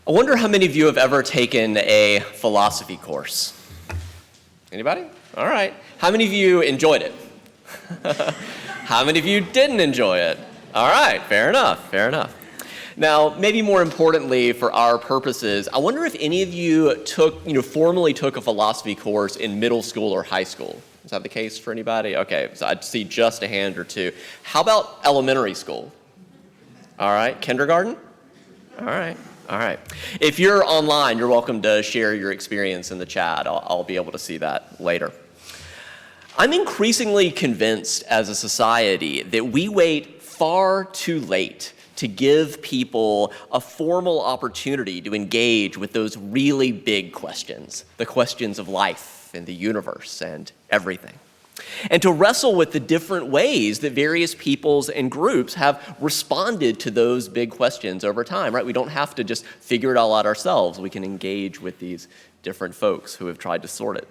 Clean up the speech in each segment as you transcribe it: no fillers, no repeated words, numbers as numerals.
I wonder how many of you have ever taken a philosophy course? Anybody? All right. How many of you enjoyed it? How many of you didn't enjoy it? All right, fair enough, fair enough. Now, maybe more importantly for our purposes, I wonder if any of you formally took a philosophy course in middle school or high school. Is that the case for anybody? Okay, so I'd see just a hand or two. How about elementary school? All right, kindergarten? All right. All right. If you're online, you're welcome to share your experience in the chat. I'll be able to see that later. I'm increasingly convinced as a society that we wait far too late to give people a formal opportunity to engage with those really big questions, the questions of life and the universe and everything, and to wrestle with the different ways that various peoples and groups have responded to those big questions over time, right? We don't have to just figure it all out ourselves. We can engage with these different folks who have tried to sort it.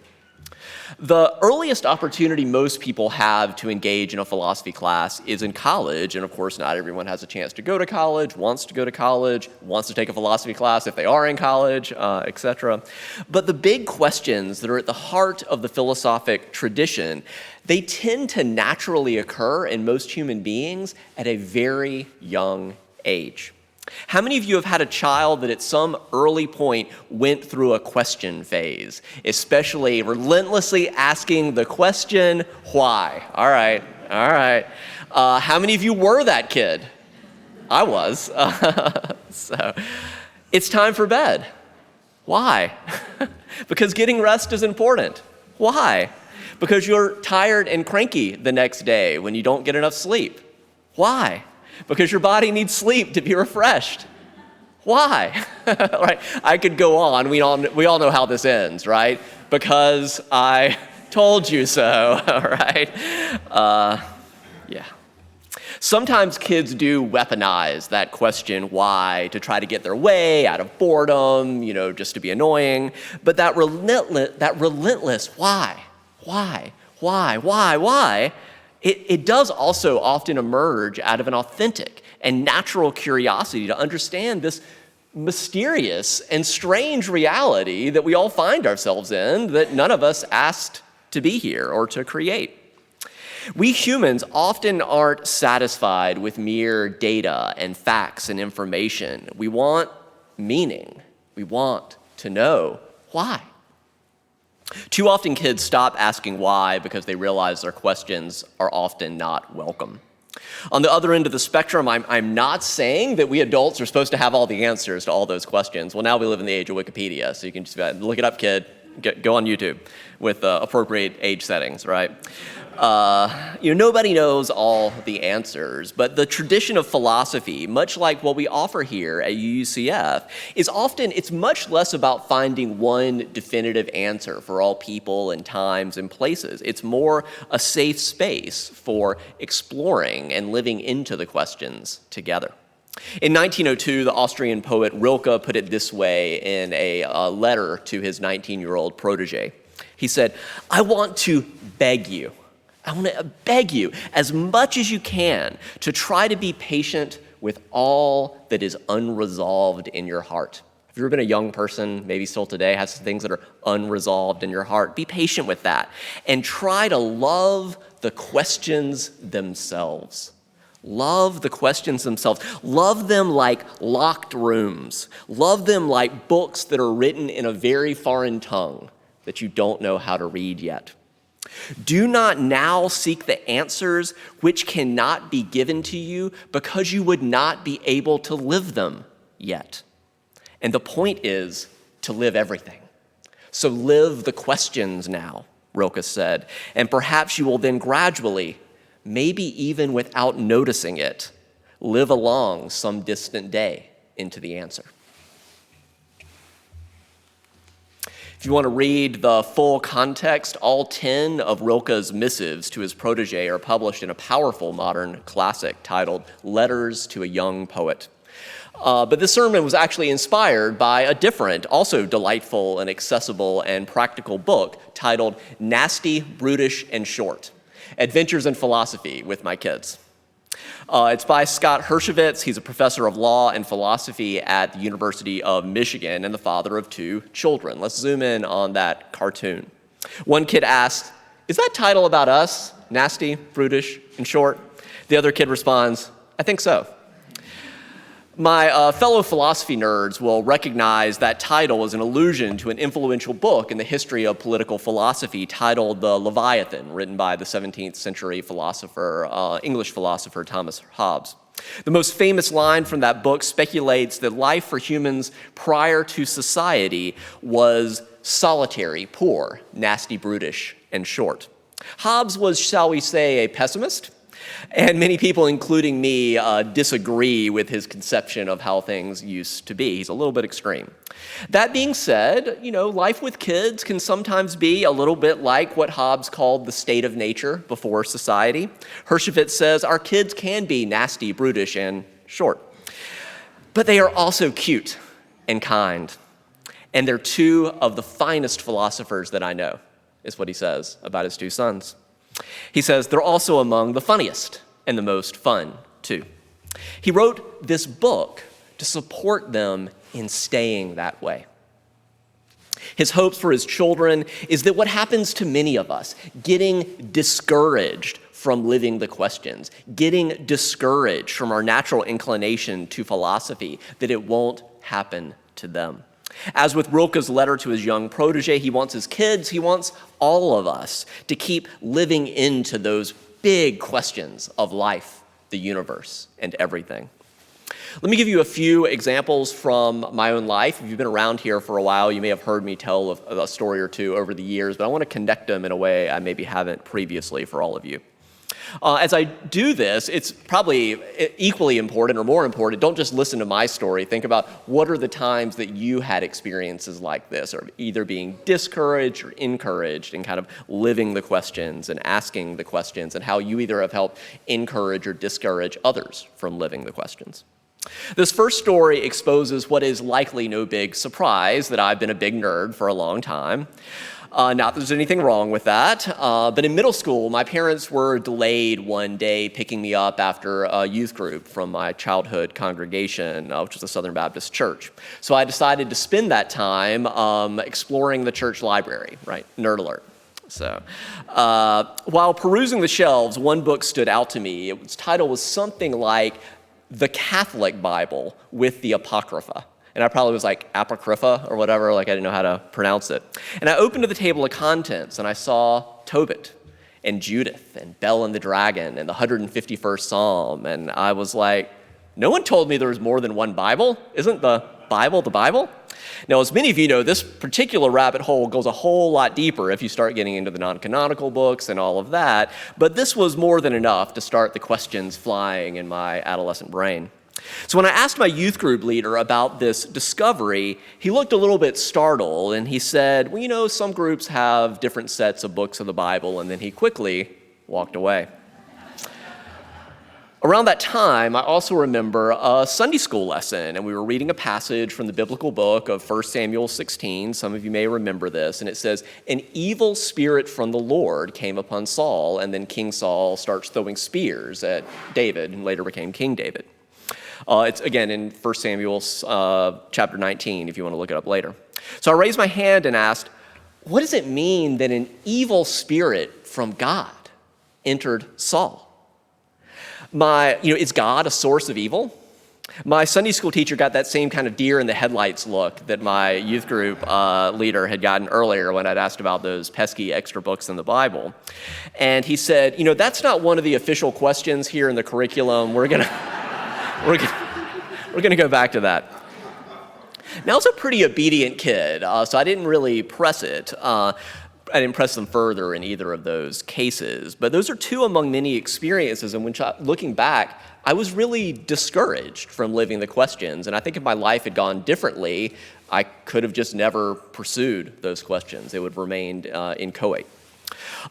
The earliest opportunity most people have to engage in a philosophy class is in college, and of course not everyone has a chance to go to college, wants to go to college, wants to take a philosophy class if they are in college, etc. But the big questions that are at the heart of the philosophic tradition, they tend to naturally occur in most human beings at a very young age. How many of you have had a child that at some early point went through a question phase, especially relentlessly asking the question, why? All right. How many of you were that kid? I was. So it's time for bed. Why? Because getting rest is important. Why? Because you're tired and cranky the next day when you don't get enough sleep. Why? Because your body needs sleep to be refreshed. Why? Right? I could go on. We all know how this ends, right? Because I told you so, right? Yeah. Sometimes kids do weaponize that question, why, to try to get their way out of boredom, just to be annoying. But that relentless why? It does also often emerge out of an authentic and natural curiosity to understand this mysterious and strange reality that we all find ourselves in, that none of us asked to be here or to create. We humans often aren't satisfied with mere data and facts and information. We want meaning. We want to know why. Too often kids stop asking why because they realize their questions are often not welcome. On the other end of the spectrum, I'm not saying that we adults are supposed to have all the answers to all those questions. Well, now we live in the age of Wikipedia, so you can just look it up, kid. Go on YouTube with appropriate age settings, right? Nobody knows all the answers, but the tradition of philosophy, much like what we offer here at UCF, it's much less about finding one definitive answer for all people and times and places. It's more a safe space for exploring and living into the questions together. In 1902, the Austrian poet Rilke put it this way in a letter to his 19-year-old protege. He said, I want to beg you as much as you can to try to be patient with all that is unresolved in your heart. Have you ever been a young person, maybe still today, has things that are unresolved in your heart? Be patient with that and try to love the questions themselves. Love the questions themselves. Love them like locked rooms. Love them like books that are written in a very foreign tongue that you don't know how to read yet. Do not now seek the answers which cannot be given to you because you would not be able to live them yet. And the point is to live everything. So live the questions now, Rilke said, and perhaps you will then gradually, maybe even without noticing it, live along some distant day into the answer. If you want to read the full context, all 10 of Rilke's missives to his protege are published in a powerful modern classic titled Letters to a Young Poet. But this sermon was actually inspired by a different, also delightful and accessible and practical book titled Nasty, Brutish, and Short: Adventures in Philosophy with My Kids. It's by Scott Hershowitz. He's a professor of law and philosophy at the University of Michigan and the father of 2 children. Let's zoom in on that cartoon. One kid asks, "Is that title about us? Nasty, brutish, and short?" The other kid responds, "I think so." My fellow philosophy nerds will recognize that title as an allusion to an influential book in the history of political philosophy titled The Leviathan, written by the 17th century philosopher, English philosopher Thomas Hobbes. The most famous line from that book speculates that life for humans prior to society was solitary, poor, nasty, brutish, and short. Hobbes was, shall we say, a pessimist. And many people, including me, disagree with his conception of how things used to be. He's a little bit extreme. That being said, life with kids can sometimes be a little bit like what Hobbes called the state of nature before society. Hershowitz says our kids can be nasty, brutish, and short. But they are also cute and kind. And they're 2 of the finest philosophers that I know, is what he says about his 2 sons. He says they're also among the funniest and the most fun, too. He wrote this book to support them in staying that way. His hopes for his children is that what happens to many of us, getting discouraged from living the questions, getting discouraged from our natural inclination to philosophy, that it won't happen to them. As with Rilke's letter to his young protege, he wants his kids, he wants all of us to keep living into those big questions of life, the universe, and everything. Let me give you a few examples from my own life. If you've been around here for a while, you may have heard me tell a story or 2 over the years, but I want to connect them in a way I maybe haven't previously for all of you. As I do this, it's probably equally important or more important, don't just listen to my story. Think about what are the times that you had experiences like this, or either being discouraged or encouraged and kind of living the questions and asking the questions, and how you either have helped encourage or discourage others from living the questions. This first story exposes what is likely no big surprise, that I've been a big nerd for a long time. Not that there's anything wrong with that, but in middle school, my parents were delayed one day picking me up after a youth group from my childhood congregation, which was the Southern Baptist Church. So I decided to spend that time exploring the church library, right? Nerd alert. So while perusing the shelves, one book stood out to me. Its title was something like The Catholic Bible with the Apocrypha. And I probably was like apocrypha or whatever, like I didn't know how to pronounce it. And I opened to the table of contents and I saw Tobit and Judith and Bel and the Dragon and the 151st Psalm. And I was like, no one told me there was more than one Bible. Isn't the Bible the Bible? Now, as many of you know, this particular rabbit hole goes a whole lot deeper if you start getting into the non-canonical books and all of that. But this was more than enough to start the questions flying in my adolescent brain. So when I asked my youth group leader about this discovery, he looked a little bit startled and he said, well, some groups have different sets of books of the Bible, and then he quickly walked away. Around that time, I also remember a Sunday school lesson, and we were reading a passage from the biblical book of 1 Samuel 16. Some of you may remember this, and it says, an evil spirit from the Lord came upon Saul, and then King Saul starts throwing spears at David, and later became King David. It's, again, in 1 Samuel chapter 19, if you want to look it up later. So I raised my hand and asked, what does it mean that an evil spirit from God entered Saul? Is God a source of evil? My Sunday school teacher got that same kind of deer in the headlights look that my youth group leader had gotten earlier when I'd asked about those pesky extra books in the Bible. And he said, that's not one of the official questions here in the curriculum. We're gonna go back to that. Now, I was a pretty obedient kid, so I didn't really press it. I didn't press them further in either of those cases. But those are 2 among many experiences in which, looking back, I was really discouraged from living the questions. And I think if my life had gone differently, I could have just never pursued those questions. It would have remained inchoate.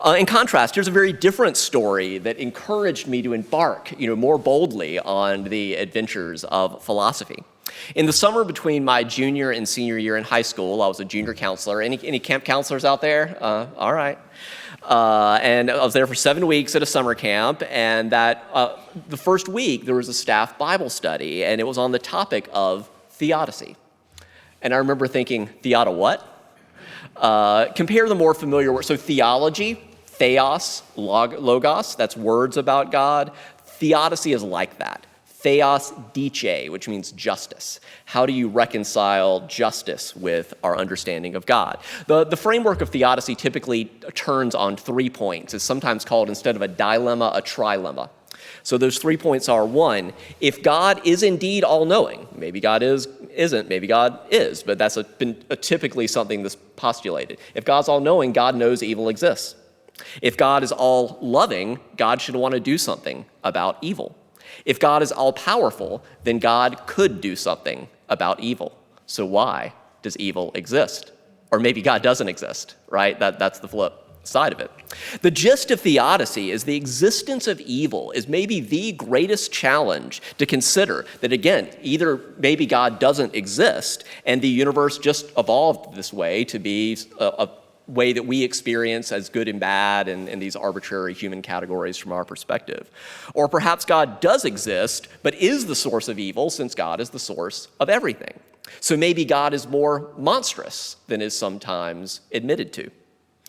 In contrast, here's a very different story that encouraged me to embark, more boldly on the adventures of philosophy. In the summer between my junior and senior year in high school, I was a junior counselor. Any camp counselors out there? All right. And I was there for 7 weeks at a summer camp, and the first week there was a staff Bible study, and it was on the topic of theodicy. And I remember thinking, theoda what? Compare the more familiar words. So theology, theos, logos, that's words about God. Theodicy is like that. Theos dice, which means justice. How do you reconcile justice with our understanding of God? The framework of theodicy typically turns on 3 points. It's sometimes called, instead of a dilemma, a trilemma. So those 3 points are: 1, if God is indeed all-knowing, maybe God isn't, maybe God is, but that's been typically something that's postulated. If God's all-knowing, God knows evil exists. If God is all-loving, God should want to do something about evil. If God is all-powerful, then God could do something about evil. So why does evil exist? Or maybe God doesn't exist, right? That's the flip side of it. The gist of theodicy is the existence of evil is maybe the greatest challenge to consider. That again, either maybe God doesn't exist and the universe just evolved this way to be a way that we experience as good and bad and these arbitrary human categories from our perspective. Or perhaps God does exist, but is the source of evil, since God is the source of everything. So maybe God is more monstrous than is sometimes admitted to.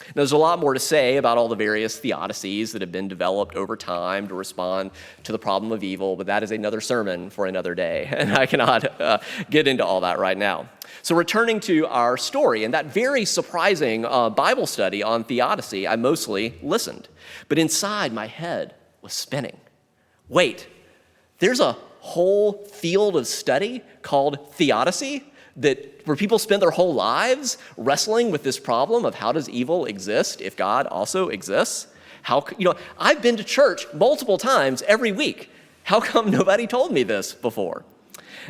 Now, there's a lot more to say about all the various theodicies that have been developed over time to respond to the problem of evil, but that is another sermon for another day, and I cannot get into all that right now. So returning to our story, and that very surprising Bible study on theodicy, I mostly listened, but inside my head was spinning. Wait, there's a whole field of study called theodicy where people spend their whole lives wrestling with this problem of how does evil exist if God also exists? I've been to church multiple times every week. How come nobody told me this before?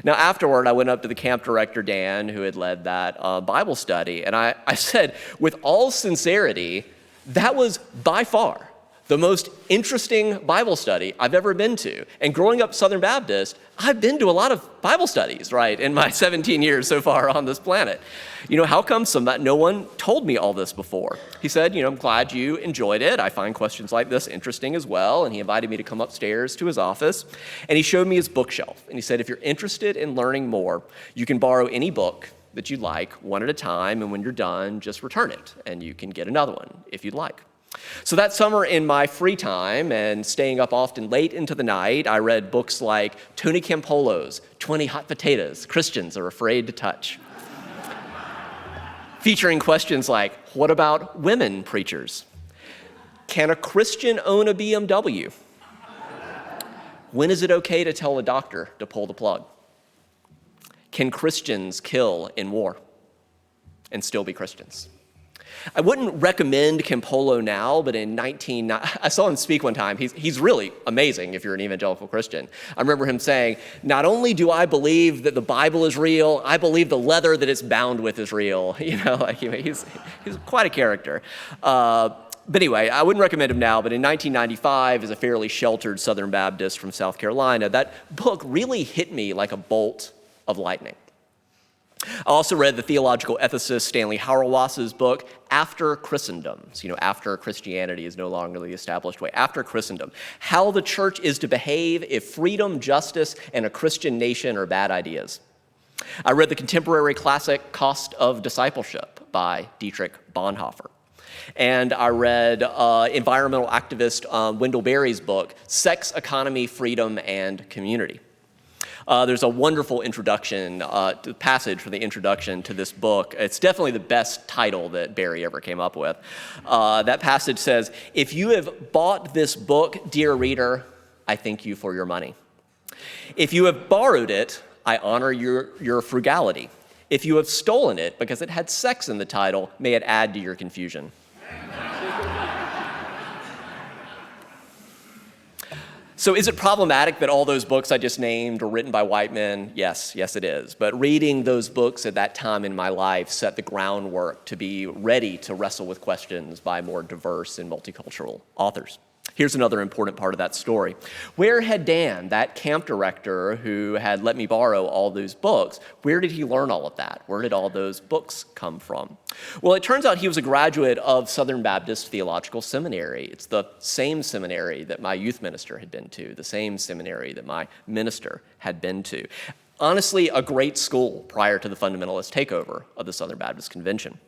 Now, afterward, I went up to the camp director, Dan, who had led that Bible study, and I said, with all sincerity, that was by far the most interesting Bible study I've ever been to. And growing up Southern Baptist, I've been to a lot of Bible studies, right, in my 17 years so far on this planet. How come no one told me all this before? He said, I'm glad you enjoyed it. I find questions like this interesting as well. And he invited me to come upstairs to his office. And he showed me his bookshelf. And he said, if you're interested in learning more, you can borrow any book that you like, one at a time. And when you're done, just return it. And you can get another one if you'd like. So that summer, in my free time and staying up often late into the night, I read books like Tony Campolo's 20 Hot Potatoes Christians Are Afraid to Touch, featuring questions like, what about women preachers? Can a Christian own a BMW? When is it okay to tell a doctor to pull the plug? Can Christians kill in war and still be Christians? I wouldn't recommend Campolo now, but I saw him speak one time. He's really amazing if you're an evangelical Christian. I remember him saying, not only do I believe that the Bible is real, I believe the leather that it's bound with is real. He's quite a character. But anyway, I wouldn't recommend him now, but in 1995, as a fairly sheltered Southern Baptist from South Carolina, that book really hit me like a bolt of lightning. I also read the theological ethicist Stanley Hauerwas's book, After Christendom. After Christianity is no longer the established way. After Christendom. How the church is to behave if freedom, justice, and a Christian nation are bad ideas. I read the contemporary classic, Cost of Discipleship by Dietrich Bonhoeffer. And I read environmental activist Wendell Berry's book, Sex, Economy, Freedom, and Community. There's a wonderful passage from the introduction to this book. It's definitely the best title that Berry ever came up with. That passage says, if you have bought this book, dear reader, I thank you for your money. If you have borrowed it, I honor your frugality. If you have stolen it because it had sex in the title, may it add to your confusion. So is it problematic that all those books I just named were written by white men? Yes, it is. But reading those books at that time in my life set the groundwork to be ready to wrestle with questions by more diverse and multicultural authors. Here's another important part of that story. Where had Dan, that camp director who had let me borrow all those books, where did he learn all of that? Where did all those books come from? Well, it turns out he was a graduate of Southern Baptist Theological Seminary. It's the same seminary that my youth minister had been to, the same seminary that my minister had been to. Honestly, a great school prior to the fundamentalist takeover of the Southern Baptist Convention.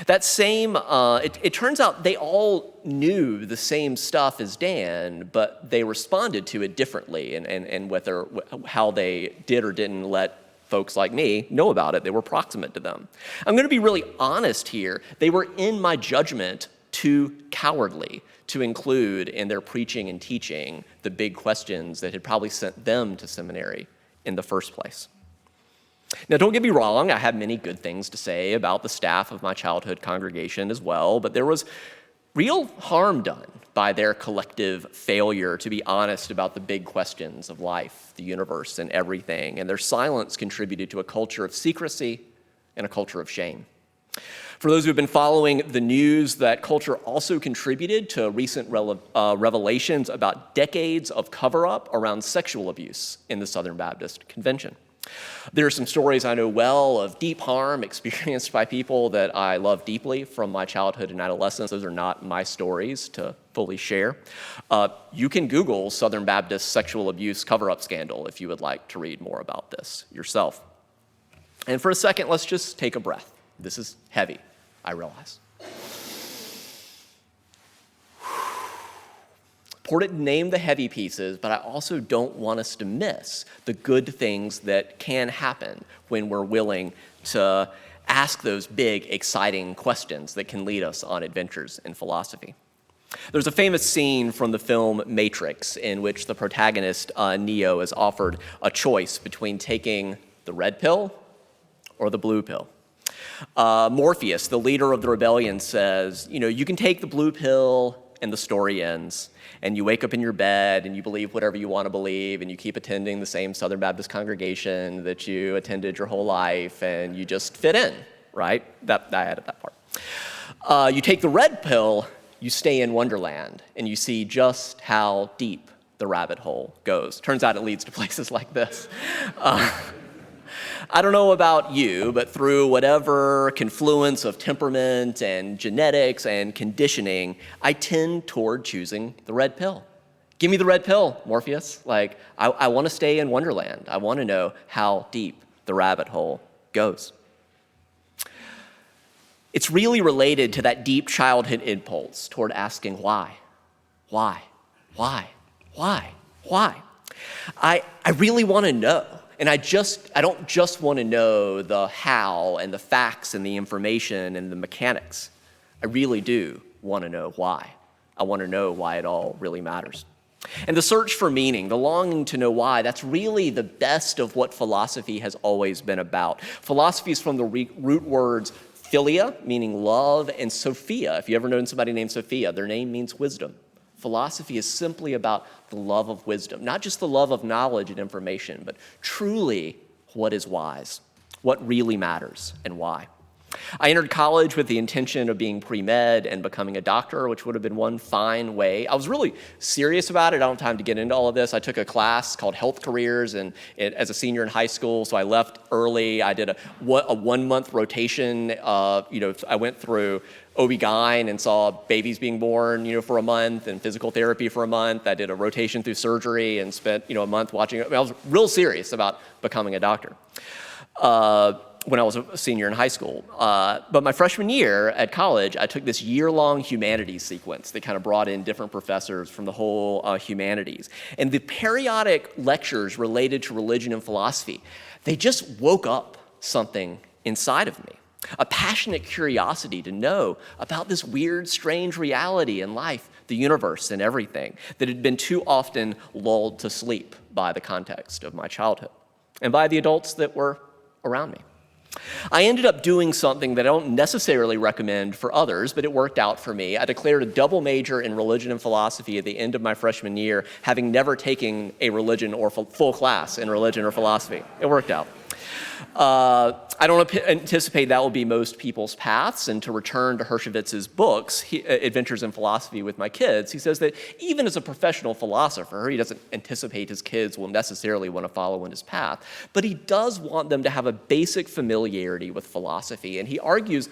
That same, it turns out they all knew the same stuff as Dan, but they responded to it differently, and whether how they did or didn't let folks like me know about it, they were proximate to them. I'm going to be really honest here. They were, in my judgment, too cowardly to include in their preaching and teaching the big questions that had probably sent them to seminary in the first place. Now, don't get me wrong, I have many good things to say about the staff of my childhood congregation as well, but there was real harm done by their collective failure to be honest about the big questions of life, the universe, and everything, and their silence contributed to a culture of secrecy and a culture of shame. For those who have been following the news, that culture also contributed to recent revelations about decades of cover-up around sexual abuse in the Southern Baptist Convention. There are some stories I know well of deep harm experienced by people that I love deeply from my childhood and adolescence. Those are not my stories to fully share. You can Google Southern Baptist sexual abuse cover-up scandal if you would like to read more about this yourself. And for a second, let's just take a breath. This is heavy, I realize. Important to name the heavy pieces, but I also don't want us to miss the good things that can happen when we're willing to ask those big, exciting questions that can lead us on adventures in philosophy. There's a famous scene from the film Matrix in which the protagonist, Neo, is offered a choice between taking the red pill or the blue pill. Morpheus, the leader of the rebellion, says, you can take the blue pill and the story ends, and you wake up in your bed and you believe whatever you want to believe, and you keep attending the same Southern Baptist congregation that you attended your whole life, and you just fit in, right? I added that part. You take the red pill, you stay in Wonderland, and you see just how deep the rabbit hole goes. Turns out it leads to places like this. I don't know about you, but through whatever confluence of temperament and genetics and conditioning, I tend toward choosing the red pill. Give me the red pill, Morpheus. I want to stay in Wonderland. I want to know how deep the rabbit hole goes. It's really related to that deep childhood impulse toward asking why. I really want to know. And I don't just want to know the how and the facts and the information and the mechanics. I really do want to know why. I want to know why it all really matters. And the search for meaning, the longing to know why, that's really the best of what philosophy has always been about. Philosophy is from the root words philia, meaning love, and Sophia. If you ever known somebody named Sophia, their name means wisdom. Philosophy is simply about the love of wisdom, not just the love of knowledge and information, but truly what is wise, what really matters, and why. I entered college with the intention of being pre-med and becoming a doctor, which would have been one fine way. I was really serious about it. I don't have time to get into all of this. I took a class called Health Careers as a senior in high school, so I left early. I did a 1-month rotation. I went through OB-GYN and saw babies being born, for a month, and physical therapy for a month. I did a rotation through surgery and spent, a month watching. I was real serious about becoming a doctor when I was a senior in high school. But my freshman year at college, I took this year-long humanities sequence that kind of brought in different professors from the whole humanities. And the periodic lectures related to religion and philosophy, they just woke up something inside of me. A passionate curiosity to know about this weird, strange reality in life, the universe, and everything that had been too often lulled to sleep by the context of my childhood and by the adults that were around me. I ended up doing something that I don't necessarily recommend for others, but it worked out for me. I declared a double major in religion and philosophy at the end of my freshman year, having never taken a religion or full class in religion or philosophy. It worked out. I don't anticipate that will be most people's paths. And to return to Hershowitz's books, Adventures in Philosophy with My Kids, he says that even as a professional philosopher, he doesn't anticipate his kids will necessarily want to follow in his path. But he does want them to have a basic familiarity with philosophy. And he argues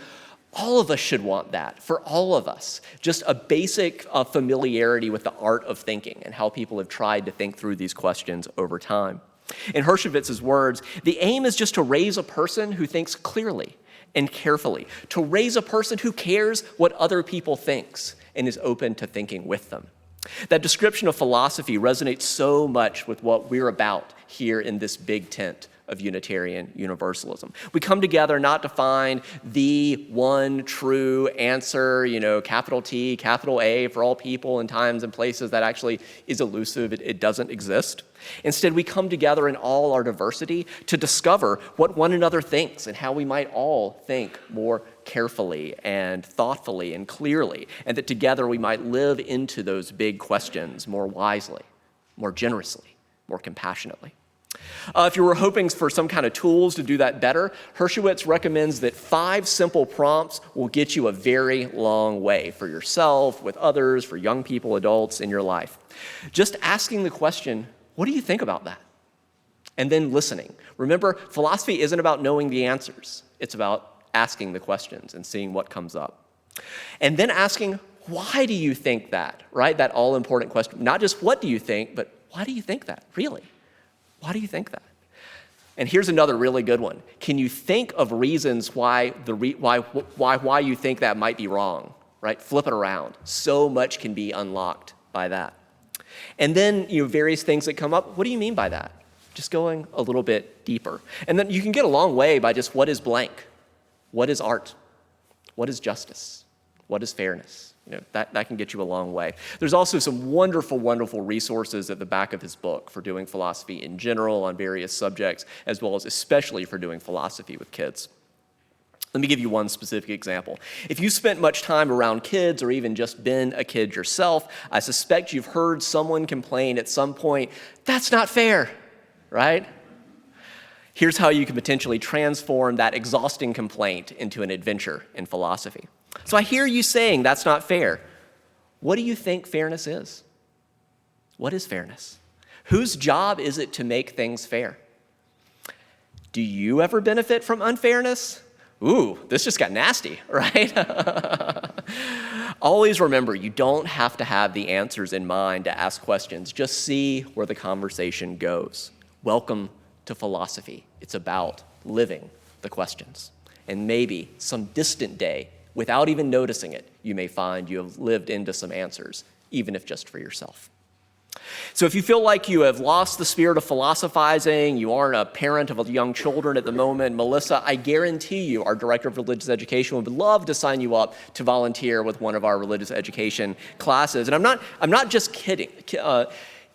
all of us should want that, for all of us. Just a basic familiarity with the art of thinking and how people have tried to think through these questions over time. In Hershowitz's words, the aim is just to raise a person who thinks clearly and carefully, to raise a person who cares what other people thinks and is open to thinking with them. That description of philosophy resonates so much with what we're about here in this big tent of Unitarian Universalism. We come together not to find the one true answer, capital T, capital A for all people in times and places. That actually is elusive. It doesn't exist. Instead, we come together in all our diversity to discover what one another thinks and how we might all think more carefully and thoughtfully and clearly, and that together we might live into those big questions more wisely, more generously, more compassionately. If you were hoping for some kind of tools to do that better, Hershowitz recommends that 5 simple prompts will get you a very long way for yourself, with others, for young people, adults in your life. Just asking the question, what do you think about that? And then listening. Remember, philosophy isn't about knowing the answers. It's about asking the questions and seeing what comes up. And then asking, why do you think that, right? That all-important question. Not just what do you think, but why do you think that, really? Why do you think that? And here's another really good one. Can you think of reasons why you think that might be wrong, right? Flip it around. So much can be unlocked by that. And then, various things that come up. What do you mean by that? Just going a little bit deeper. And then you can get a long way by just what is blank? What is art? What is justice? What is fairness? That can get you a long way. There's also some wonderful, wonderful resources at the back of his book for doing philosophy in general on various subjects, as well as especially for doing philosophy with kids. Let me give you one specific example. If you spent much time around kids or even just been a kid yourself, I suspect you've heard someone complain at some point, that's not fair, right? Here's how you can potentially transform that exhausting complaint into an adventure in philosophy. So I hear you saying that's not fair. What do you think fairness is? What is fairness? Whose job is it to make things fair? Do you ever benefit from unfairness? Ooh, this just got nasty, right? Always remember, you don't have to have the answers in mind to ask questions. Just see where the conversation goes. Welcome to philosophy. It's about living the questions. And maybe some distant day, without even noticing it, you may find you have lived into some answers, even if just for yourself. So if you feel like you have lost the spirit of philosophizing, you aren't a parent of young children at the moment, Melissa, I guarantee you our Director of Religious Education would love to sign you up to volunteer with one of our religious education classes. And I'm not just kidding.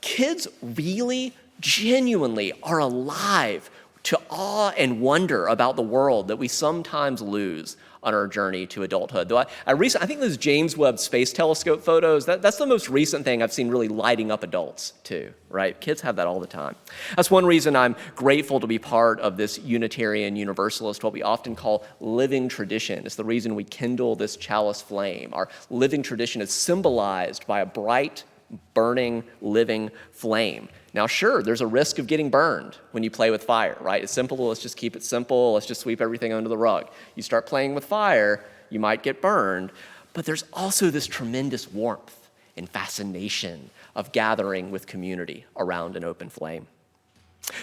Kids really, genuinely are alive to awe and wonder about the world that we sometimes lose on our journey to adulthood. Though I think those James Webb Space Telescope photos, that's the most recent thing I've seen really lighting up adults too, right? Kids have that all the time. That's one reason I'm grateful to be part of this Unitarian Universalist, what we often call living tradition. It's the reason we kindle this chalice flame. Our living tradition is symbolized by a bright, burning, living flame. Now, sure, there's a risk of getting burned when you play with fire, right? It's simple, let's just keep it simple, let's just sweep everything under the rug. You start playing with fire, you might get burned, but there's also this tremendous warmth and fascination of gathering with community around an open flame.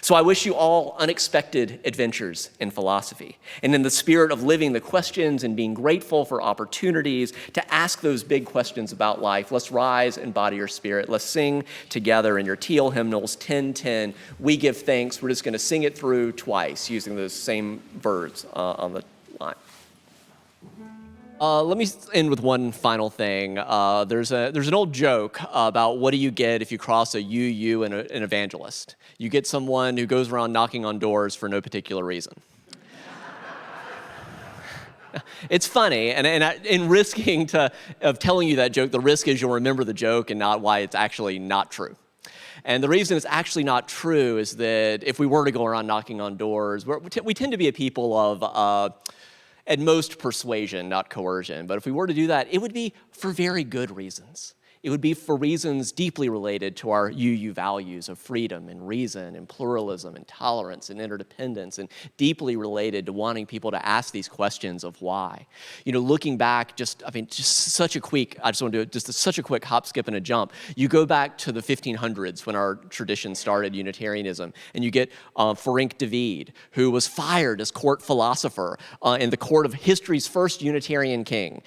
So I wish you all unexpected adventures in philosophy, and in the spirit of living the questions and being grateful for opportunities to ask those big questions about life, let's rise and body your spirit. Let's sing together in your teal hymnals, 10:10, We Give Thanks. We're just going to sing it through twice using those same words on the line. Let me end with one final thing. There's an old joke about what do you get if you cross a UU and an evangelist. You get someone who goes around knocking on doors for no particular reason. It's funny, and in risking of telling you that joke, the risk is you'll remember the joke and not why it's actually not true. And the reason it's actually not true is that if we were to go around knocking on doors, we tend to be a people of, at most, persuasion, not coercion. But if we were to do that, it would be for very good reasons. It would be for reasons deeply related to our UU values of freedom and reason and pluralism and tolerance and interdependence, and deeply related to wanting people to ask these questions of why. Looking back, such a quick hop, skip, and a jump. You go back to the 1500s when our tradition started, Unitarianism, and you get Frederick who was fired as court philosopher in the court of history's first Unitarian king.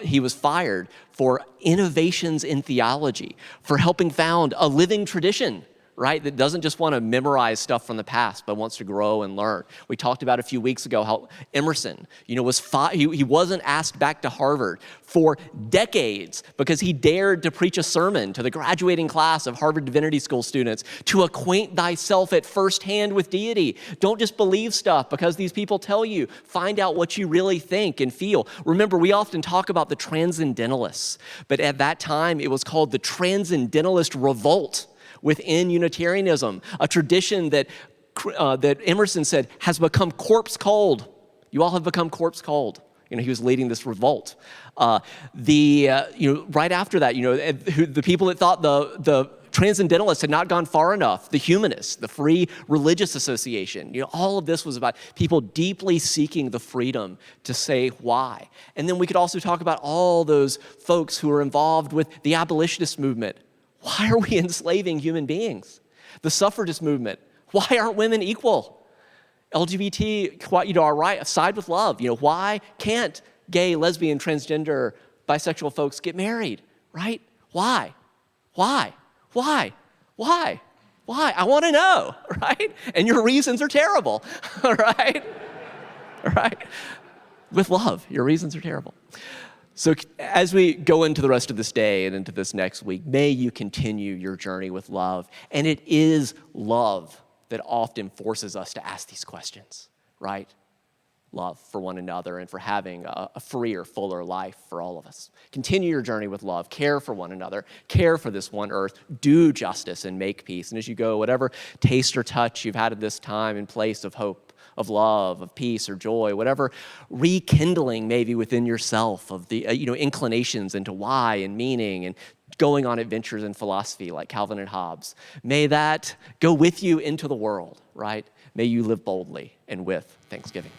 He was fired for innovations in theology, for helping found a living tradition, right, that doesn't just want to memorize stuff from the past, but wants to grow and learn. We talked about a few weeks ago how Emerson, he wasn't asked back to Harvard for decades because he dared to preach a sermon to the graduating class of Harvard Divinity School students to acquaint thyself at first hand with deity. Don't just believe stuff because these people tell you. Find out what you really think and feel. Remember, we often talk about the Transcendentalists, but at that time it was called the Transcendentalist Revolt within Unitarianism, a tradition that Emerson said has become corpse cold. You all have become corpse cold. He was leading this revolt. Right after that, the people that thought the Transcendentalists had not gone far enough, the Humanists, the Free Religious Association, all of this was about people deeply seeking the freedom to say why. And then we could also talk about all those folks who were involved with the abolitionist movement. Why are we enslaving human beings? The suffragist movement. Why aren't women equal? LGBT, our right, side with love. Why can't gay, lesbian, transgender, bisexual folks get married, right? Why? I want to know, right? And your reasons are terrible, right? With love, your reasons are terrible. So as we go into the rest of this day and into this next week, may you continue your journey with love. And it is love that often forces us to ask these questions, right? Love for one another and for having a freer, fuller life for all of us. Continue your journey with love. Care for one another. Care for this one earth. Do justice and make peace. And as you go, whatever taste or touch you've had at this time in place of hope, of love, of peace or joy, whatever rekindling maybe within yourself of the inclinations into why and meaning and going on adventures in philosophy like Calvin and Hobbes. May that go with you into the world, right? May you live boldly and with thanksgiving.